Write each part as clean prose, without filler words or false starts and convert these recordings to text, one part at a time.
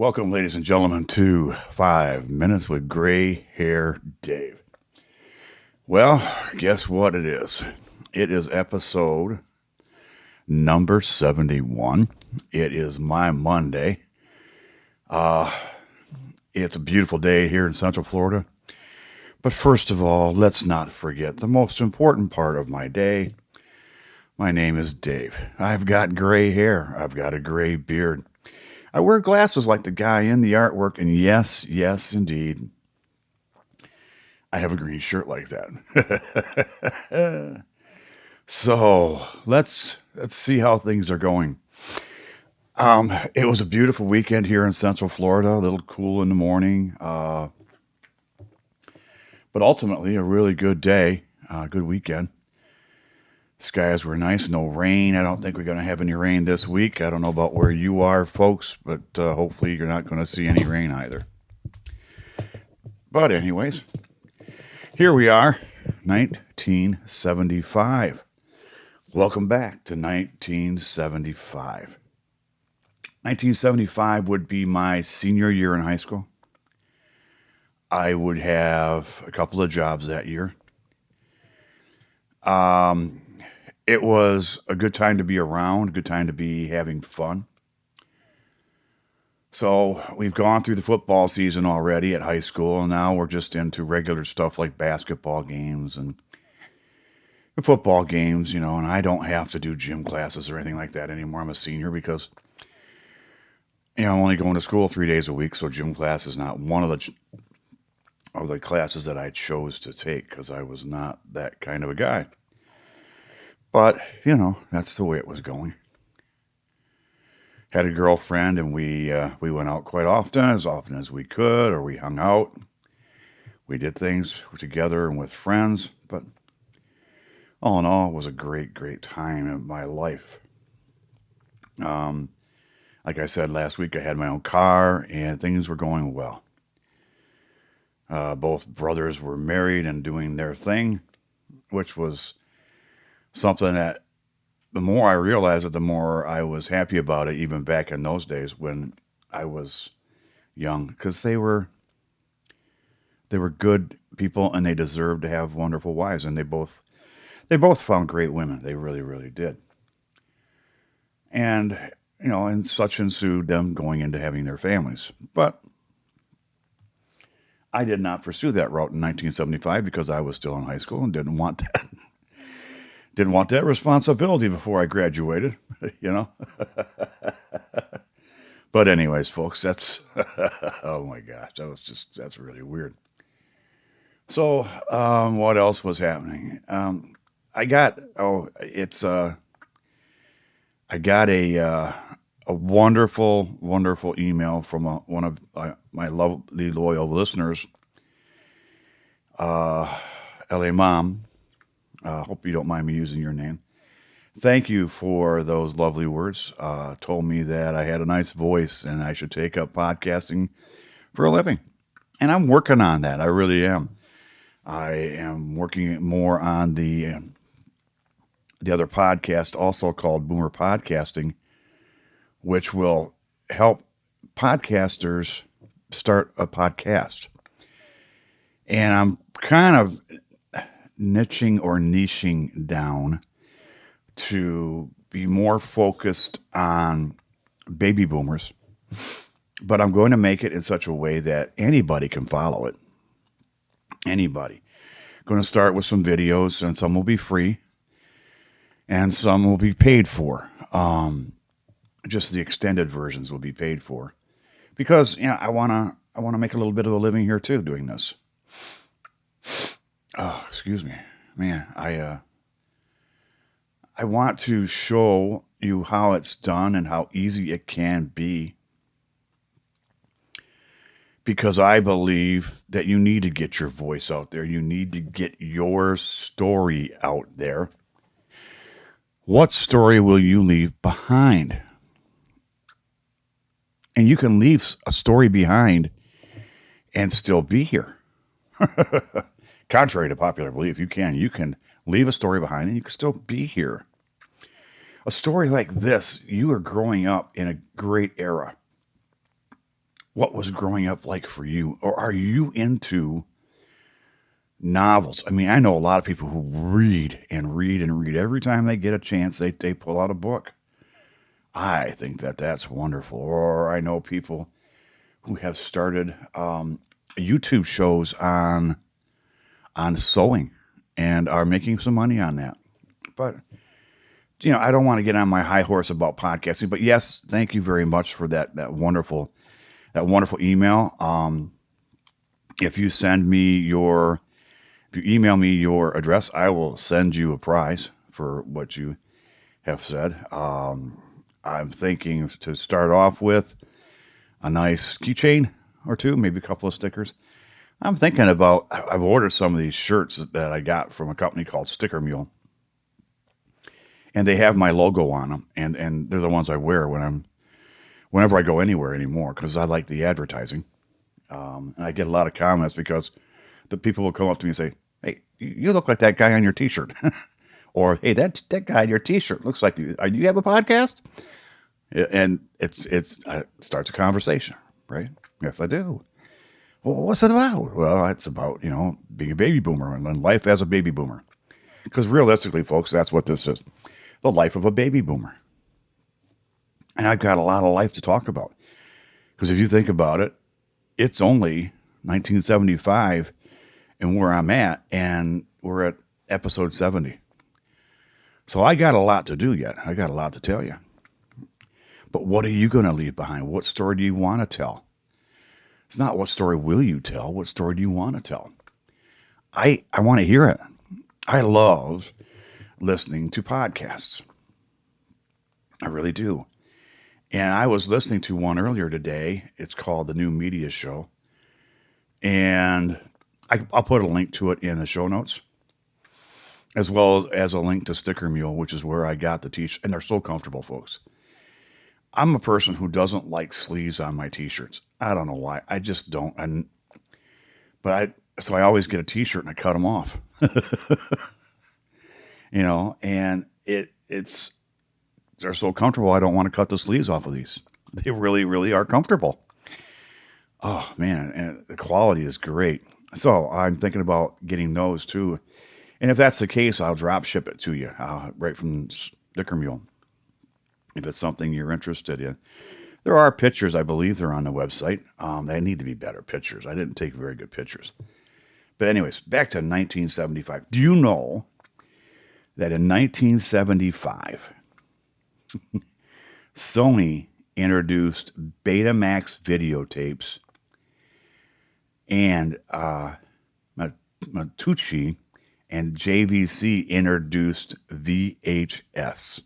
Welcome, ladies and gentlemen, to 5 Minutes with Gray Hair Dave. Well, guess what it is? It is episode number 71. It is my Monday. It's a beautiful day here in Central Florida. But first of all, let's not forget the most important part of my day. My name is Dave. I've got gray hair. I've got a gray beard. I wear glasses like the guy in the artwork, and yes, indeed, I have a green shirt like that. So let's see how things are going. It was a beautiful weekend here in Central Florida, a little cool in the morning, but ultimately a really good day, good weekend. Skies were nice, no rain. I don't think we're going to have any rain this week. I don't know about where you are, folks, but hopefully you're not going to see any rain either. But anyways, here we are, 1975. Welcome back to 1975. 1975 would be my senior year in high school. I would have a couple of jobs that year. It was a good time to be around, good time to be having fun. So we've gone through the football season already at high school, and now we're just into regular stuff like basketball games and football games, and I don't have to do gym classes or anything like that anymore. I'm a senior because, I'm only going to school 3 days a week, so gym class is not one of the classes that I chose to take because I was not that kind of a guy. But, that's the way it was going. Had a girlfriend, and we went out quite often as we could, or we hung out. We did things together and with friends, but all in all, it was a great, great time in my life. Like I said last week, I had my own car, and things were going well. Both brothers were married and doing their thing, which was something that the more I realized it, the more I was happy about it, even back in those days when I was young, because they were good people and they deserved to have wonderful wives, and they both found great women. They really, really did. And and such ensued them going into having their families. But I did not pursue that route in 1975 because I was still in high school and didn't want that. Didn't want that responsibility before I graduated, But anyways, folks, that's, oh my gosh, that's really weird. So, what else was happening? I got, I got a wonderful, wonderful email from one of my lovely loyal listeners, LA Mom. Hope you don't mind me using your name. Thank you for those lovely words. Told me that I had a nice voice and I should take up podcasting for a living. And I'm working on that. I really am. I am working more on the other podcast, also called Boomer Podcasting, which will help podcasters start a podcast. And I'm kind of niching down to be more focused on baby boomers, but I'm going to make it in such a way that anybody can follow it. Anybody. Going to start with some videos, and some will be free and some will be paid for. Just the extended versions will be paid for because I want to make a little bit of a living here too doing this. Oh, excuse me, man. I want to show you how it's done and how easy it can be, because I believe that you need to get your voice out there. You need to get your story out there. What story will you leave behind? And you can leave a story behind and still be here. Contrary to popular belief, you can leave a story behind and you can still be here. A story like this, you are growing up in a great era. what was growing up like for you? Or are you into novels? I mean, I know a lot of people who read and read and read. Every time they get a chance, they pull out a book. I think that that's wonderful. Or I know people who have started YouTube shows on sewing and are making some money on that. But I don't want to get on my high horse about podcasting. But yes, thank you very much for that wonderful email. If you send me your if you email me your address, I will send you a prize for what you have said. I'm thinking to start off with a nice keychain or two, maybe a couple of stickers. I'm thinking about, I've ordered some of these shirts that I got from a company called Sticker Mule, and they have my logo on them, and they're the ones I wear whenever I go anywhere anymore because I like the advertising. And I get a lot of comments because the people will come up to me and say, "Hey, you look like that guy on your T-shirt," or "Hey, that guy on your T-shirt looks like you. Do you have a podcast?" And it starts a conversation, right? Yes, I do. Well, what's it about? Well, it's about being a baby boomer and life as a baby boomer. Because realistically, folks, that's what this is: the life of a baby boomer. And I've got a lot of life to talk about. Because if you think about it, it's only 1975 and where I'm at, and we're at episode 70. So I got a lot to do yet. I got a lot to tell you. But what are you going to leave behind? What story do you want to tell? It's not what story will you tell. What story do you want to tell? I want to hear it. I love listening to podcasts. I really do. And I was listening to one earlier today. It's called The New Media Show. And I'll put a link to it in the show notes, as well as a link to Sticker Mule, which is where I got the t-shirt. And they're so comfortable, folks. I'm a person who doesn't like sleeves on my t-shirts. I don't know why. I just don't. So I always get a t-shirt and I cut them off. And it's they're so comfortable. I don't want to cut the sleeves off of these. They really, really are comfortable. Oh man, and the quality is great. So I'm thinking about getting those too. And if that's the case, I'll drop ship it to you right from Sticker Mule if it's something you're interested in. There are pictures, I believe they're on the website. They need to be better pictures. I didn't take very good pictures. But anyways, back to 1975. Do you know that in 1975, Sony introduced Betamax videotapes and Matucci and JVC introduced VHS.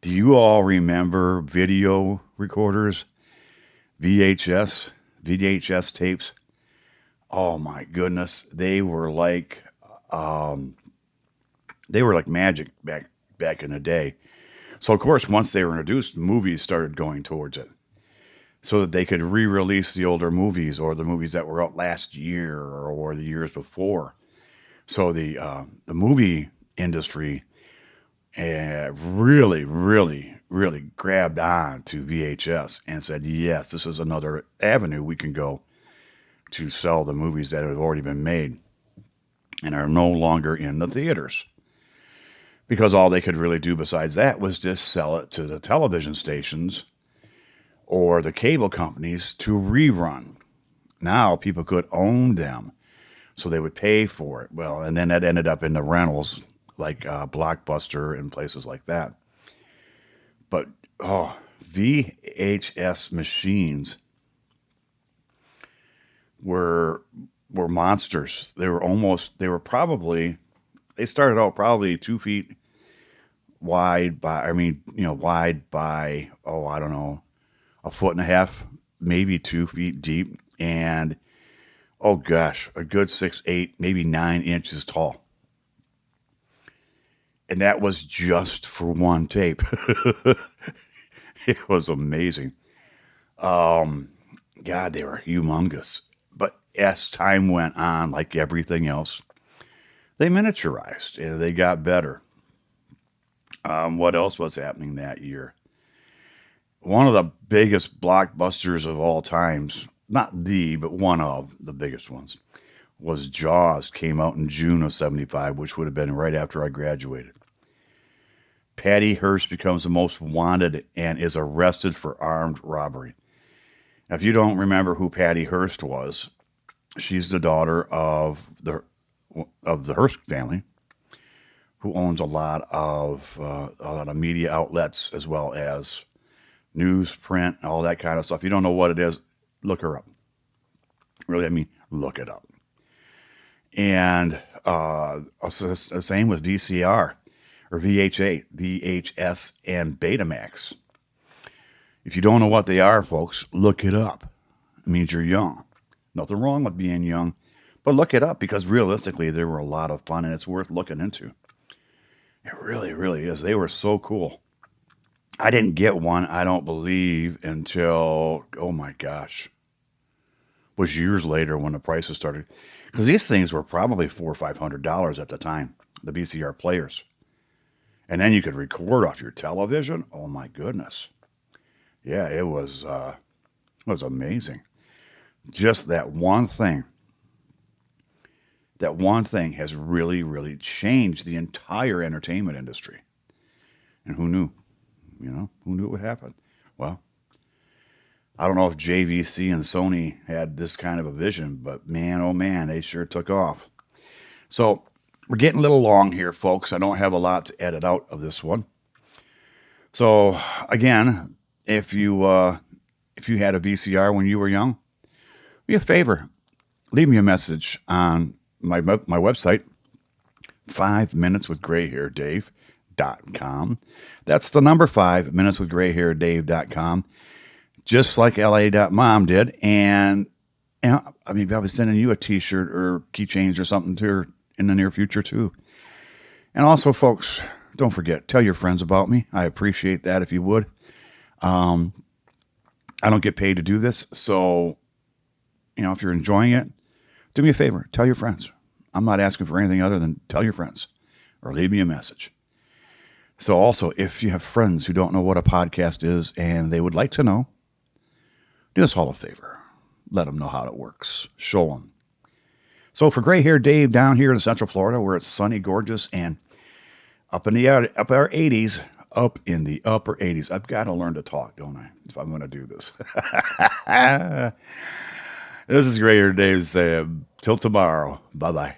Do you all remember video recorders? VHS tapes? Oh my goodness, they were like magic back in the day. So of course, once they were introduced, movies started going towards it, so that they could re-release the older movies or the movies that were out last year or the years before. So the movie industry really, really, really grabbed on to VHS and said, yes, this is another avenue we can go to sell the movies that have already been made and are no longer in the theaters. Because all they could really do besides that was just sell it to the television stations or the cable companies to rerun. Now people could own them, so they would pay for it. Well, and then that ended up in the rentals, like Blockbuster and places like that. But VHS machines were monsters. They started out probably 2 feet wide wide by, I don't know, a foot and a half, maybe 2 feet deep, and oh gosh, a good 6, 8, maybe 9 inches tall. And that was just for one tape. It was amazing. God, they were humongous. But as time went on, like everything else, they miniaturized and they got better. What else was happening that year? One of the biggest blockbusters of all times, not the, but one of the biggest ones, was Jaws. Came out in June of 75, which would have been right after I graduated. Patty Hearst becomes the most wanted and is arrested for armed robbery. Now, if you don't remember who Patty Hearst was, she's the daughter of the Hearst family, who owns a lot of media outlets as well as news, print, all that kind of stuff. If you don't know what it is, look her up. Really, I mean, look it up. And the same with VCR or VHA, VHS, and Betamax. If you don't know what they are, folks, look it up. It means you're young. Nothing wrong with being young, but look it up because realistically, they were a lot of fun and it's worth looking into. It really, really is. They were so cool. I didn't get one, I don't believe, until, oh my gosh, was years later when the prices started. Because these things were probably $400 or $500 at the time, the VCR players. And then you could record off your television. Oh my goodness. Yeah, it was amazing. Just that one thing has really, really changed the entire entertainment industry. And who knew? Who knew it would happen? Well, I don't know if JVC and Sony had this kind of a vision, but man, oh man, they sure took off. So we're getting a little long here, folks. I don't have a lot to edit out of this one. So again, if you had a VCR when you were young, do me a favor, leave me a message on my website, 5minuteswithgrayhairdave.com. That's the number 5minuteswithgrayhairdave.com. Just like la.mom did. And I mean, I'll be sending you a t-shirt or keychains or something in the near future too. And also, folks, don't forget, tell your friends about me. I appreciate that if you would. I don't get paid to do this. So, if you're enjoying it, do me a favor, tell your friends. I'm not asking for anything other than tell your friends or leave me a message. So also, if you have friends who don't know what a podcast is and they would like to know, do us all a favor. Let them know how it works. Show them. So for Gray Hair Dave down here in Central Florida, where it's sunny, gorgeous, and up in the upper 80s, I've got to learn to talk, don't I? If I'm going to do this. This is Gray Hair Dave saying, till tomorrow. Bye-bye.